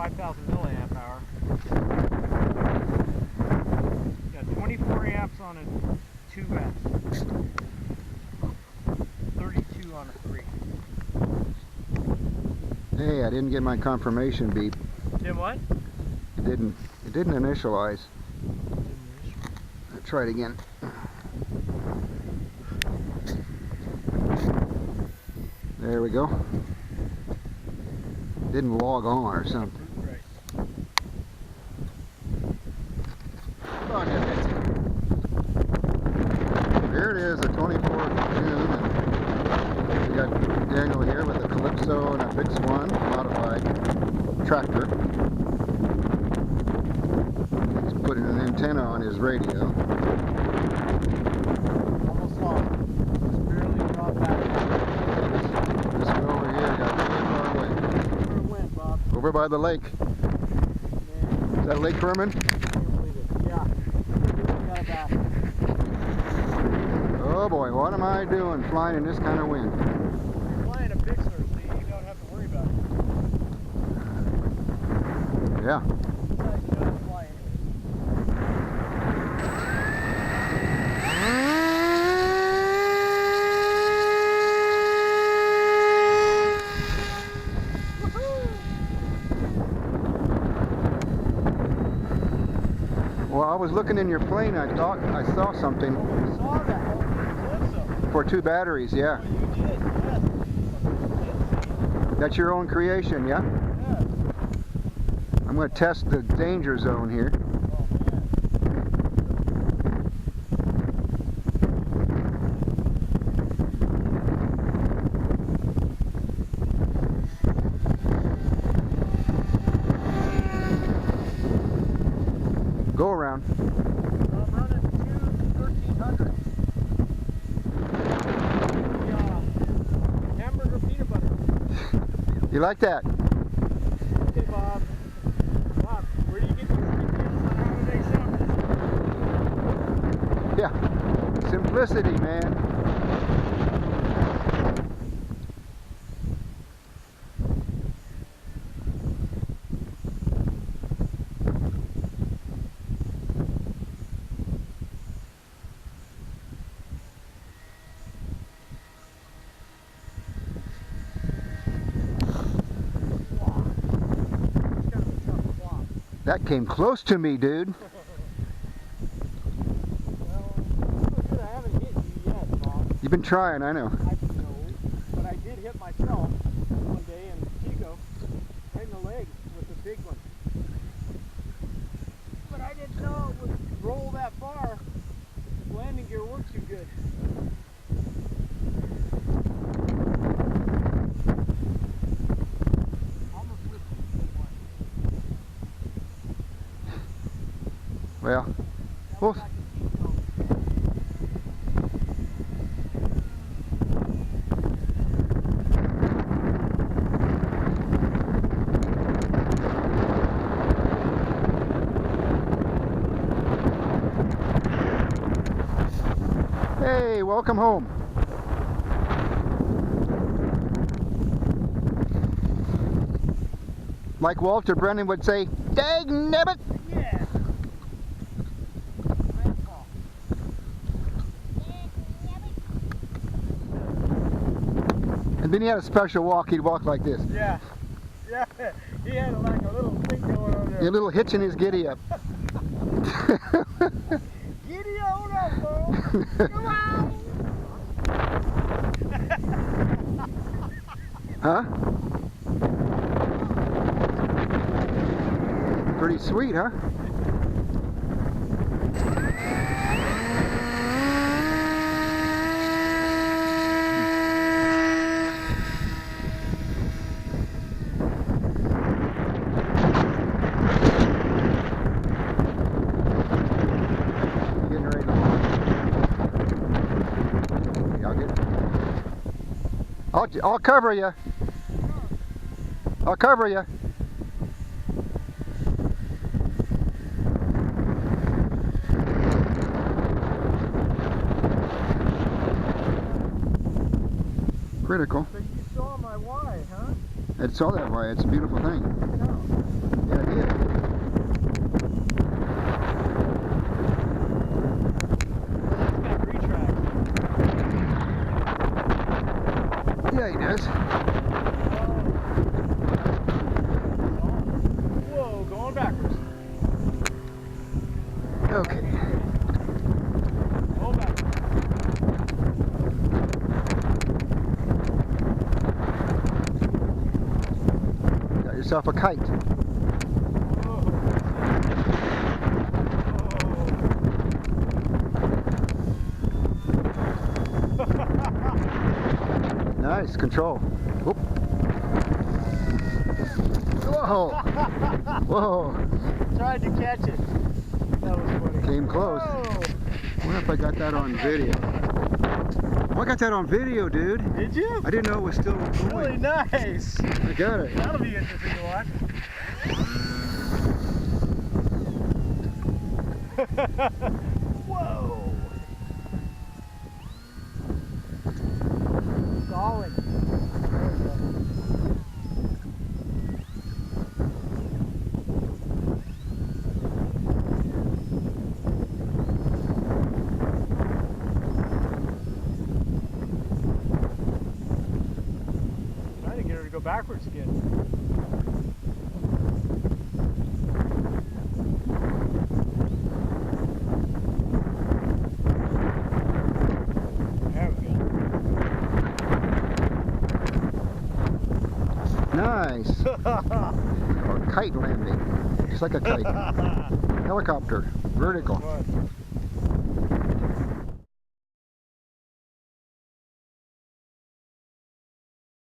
5,000 milliamp hour. Got 24 amps on a 2S. 32 on a 3. Hey, I didn't get my confirmation beep. Did what? It didn't initialize. I'll try it again. There we go. Didn't log on or something. Here it is, the 24th of June, and we got Daniel here with a Calypso and a Bix1 modified tractor. He's putting an antenna on his radio. Almost lost. Just barely dropped back. This one over here got way far away. Where it went, Bob? Over by the lake. Man. Is that Lake Herman? I can't believe it. Yeah. We got it back. Oh boy, what am I doing flying in this kind of wind? You're flying a Bixler, so you don't have to worry about it. Yeah. Besides, you know how to fly Well, I was looking in your plane, I thought I saw something. Oh, I saw that. For 2 batteries, yeah. Oh, you did, yes. That's your own creation, yeah? Yes. I'm going to test the danger zone here. Oh, man. Go around. I'm running 2 1300. Hamburger peanut butter. You like that? Okay, Bob. Bob, where do you get your details on how they sound? Yeah. Simplicity, man. That came close to me, dude. Well, good. I haven't hit you yet, Bob. You've been trying, I know. I know, but I did hit myself one day in Chico, right in the leg with the big one. But I didn't know it would roll that far. The landing gear worked too good. Almost with one. Well, well, hey, welcome home. Like Walter Brennan would say, dag nabbit. Yeah. And then he had a special walk, he'd walk like this. Yeah. Yeah. He had like a little thing going on there. A little hitch in his giddy up. Giddy on up, bro. Come on. Huh? Pretty sweet, huh? Getting ready to launch. I'll cover you. I'll cover you. Critical. But you saw my Y, huh? I saw that why. It's a beautiful thing. No. Yeah, he does. Whoa, going backwards. Okay. Go backwards. Got yourself a kite. Nice control. Whoop. Whoa! Whoa! Tried to catch it. That was funny. Came close. Whoa. I wonder if I got that on video. Oh, I got that on video, dude. Did you? I didn't know it was still going. Really nice. I got it. That'll be interesting to watch. Whoa. Solid. Trying to get her to go backwards again. There we go. Nice. Or kite landing. Just like a kite. Helicopter. Vertical. Fun.